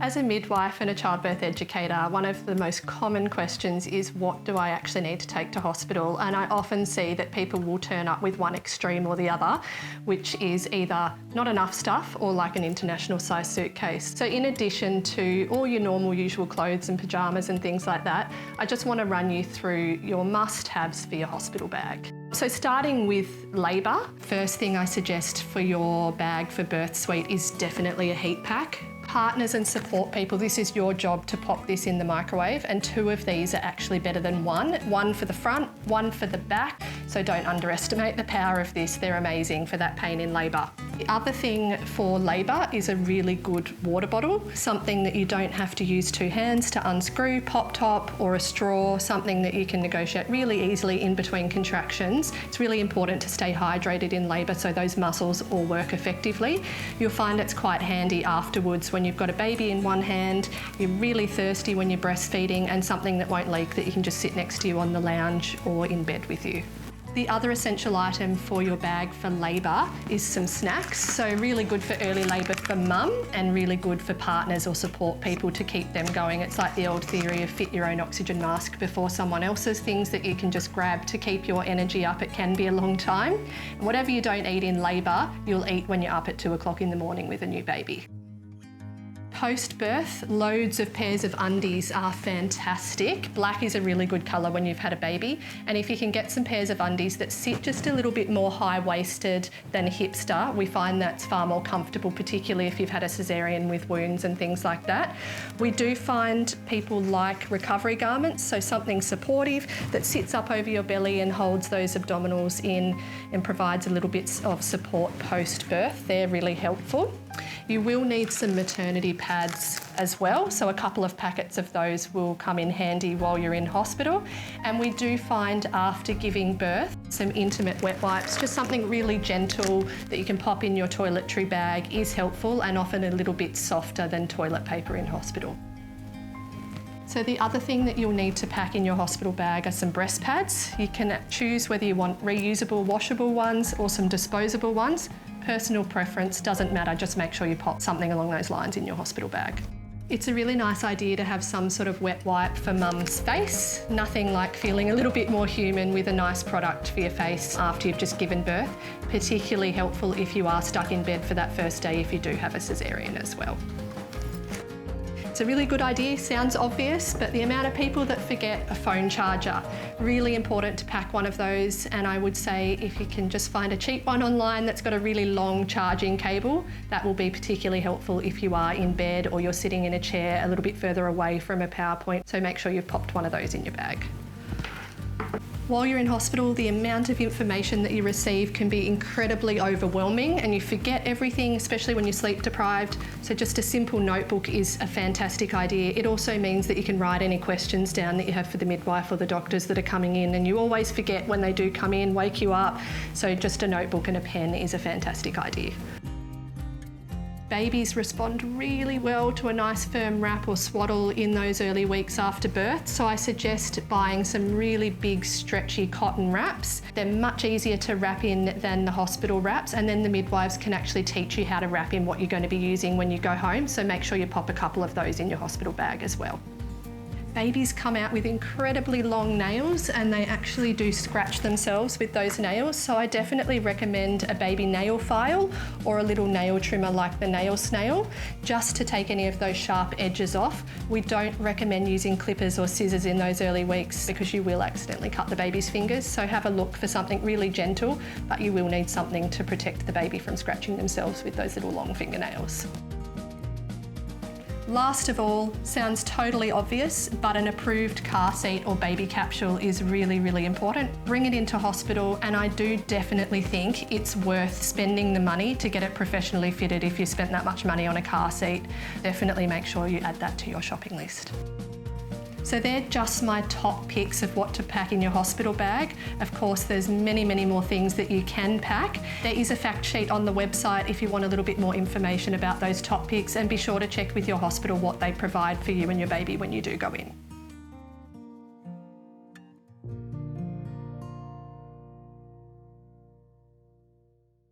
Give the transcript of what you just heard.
As a midwife and a childbirth educator, one of the most common questions is, what do I actually need to take to hospital? And I often see that people will turn up with one extreme or the other, which is either not enough stuff or like an international size suitcase. So in addition to all your normal usual clothes and pyjamas and things like that, I just want to run you through your must-haves for your hospital bag. So starting with labour, first thing I suggest for your bag for birth suite is definitely a heat pack. Partners and support people, this is your job to pop this in the microwave, and 2 of these are actually better than one for the front, one for the back, so don't underestimate the power of this. They're amazing for that pain in labour. The other thing for labour is a really good water bottle, something that you don't have to use 2 hands to unscrew, pop top or a straw, something that you can negotiate really easily in between contractions. It's really important to stay hydrated in labour so those muscles all work effectively. You'll find it's quite handy afterwards when you've got a baby in one hand, you're really thirsty when you're breastfeeding, and something that won't leak that you can just sit next to you on the lounge or in bed with you. The other essential item for your bag for labour is some snacks. So really good for early labour for mum and really good for partners or support people to keep them going. It's like the old theory of fit your own oxygen mask before someone else's, things that you can just grab to keep your energy up. It can be a long time. And whatever you don't eat in labour, you'll eat when you're up at 2 o'clock in the morning with a new baby. Post-birth, loads of pairs of undies are fantastic. Black is a really good colour when you've had a baby, and if you can get some pairs of undies that sit just a little bit more high-waisted than a hipster, we find that's far more comfortable, particularly if you've had a caesarean with wounds and things like that. We do find people like recovery garments, so something supportive that sits up over your belly and holds those abdominals in and provides a little bit of support post-birth. They're really helpful. You will need some maternity pads as well, so a couple of packets of those will come in handy while you're in hospital. And we do find after giving birth some intimate wet wipes, just something really gentle that you can pop in your toiletry bag is helpful and often a little bit softer than toilet paper in hospital. So the other thing that you'll need to pack in your hospital bag are some breast pads. You can choose whether you want reusable, washable ones or some disposable ones. Personal preference, doesn't matter, just make sure you pop something along those lines in your hospital bag. It's a really nice idea to have some sort of wet wipe for mum's face. Nothing like feeling a little bit more human with a nice product for your face after you've just given birth. Particularly helpful if you are stuck in bed for that first day if you do have a caesarean as well. It's a really good idea, sounds obvious, but the amount of people that forget a phone charger, really important to pack one of those. And I would say if you can just find a cheap one online that's got a really long charging cable, that will be particularly helpful if you are in bed or you're sitting in a chair a little bit further away from a power point. So make sure you've popped one of those in your bag. While you're in hospital, the amount of information that you receive can be incredibly overwhelming and you forget everything, especially when you're sleep deprived. So just a simple notebook is a fantastic idea. It also means that you can write any questions down that you have for the midwife or the doctors that are coming in, and you always forget when they do come in, wake you up. So just a notebook and a pen is a fantastic idea. Babies respond really well to a nice firm wrap or swaddle in those early weeks after birth, so I suggest buying some really big stretchy cotton wraps. They're much easier to wrap in than the hospital wraps, and then the midwives can actually teach you how to wrap in what you're going to be using when you go home, so make sure you pop a couple of those in your hospital bag as well. Babies come out with incredibly long nails and they actually do scratch themselves with those nails, so I definitely recommend a baby nail file or a little nail trimmer like the nail snail, just to take any of those sharp edges off. We don't recommend using clippers or scissors in those early weeks because you will accidentally cut the baby's fingers, so have a look for something really gentle, but you will need something to protect the baby from scratching themselves with those little long fingernails. Last of all, sounds totally obvious, but an approved car seat or baby capsule is really, really important. Bring it into hospital, and I do definitely think it's worth spending the money to get it professionally fitted if you spent that much money on a car seat. Definitely make sure you add that to your shopping list. So they're just my top picks of what to pack in your hospital bag. Of course, there's many, many more things that you can pack. There is a fact sheet on the website if you want a little bit more information about those top picks, and be sure to check with your hospital what they provide for you and your baby when you do go in.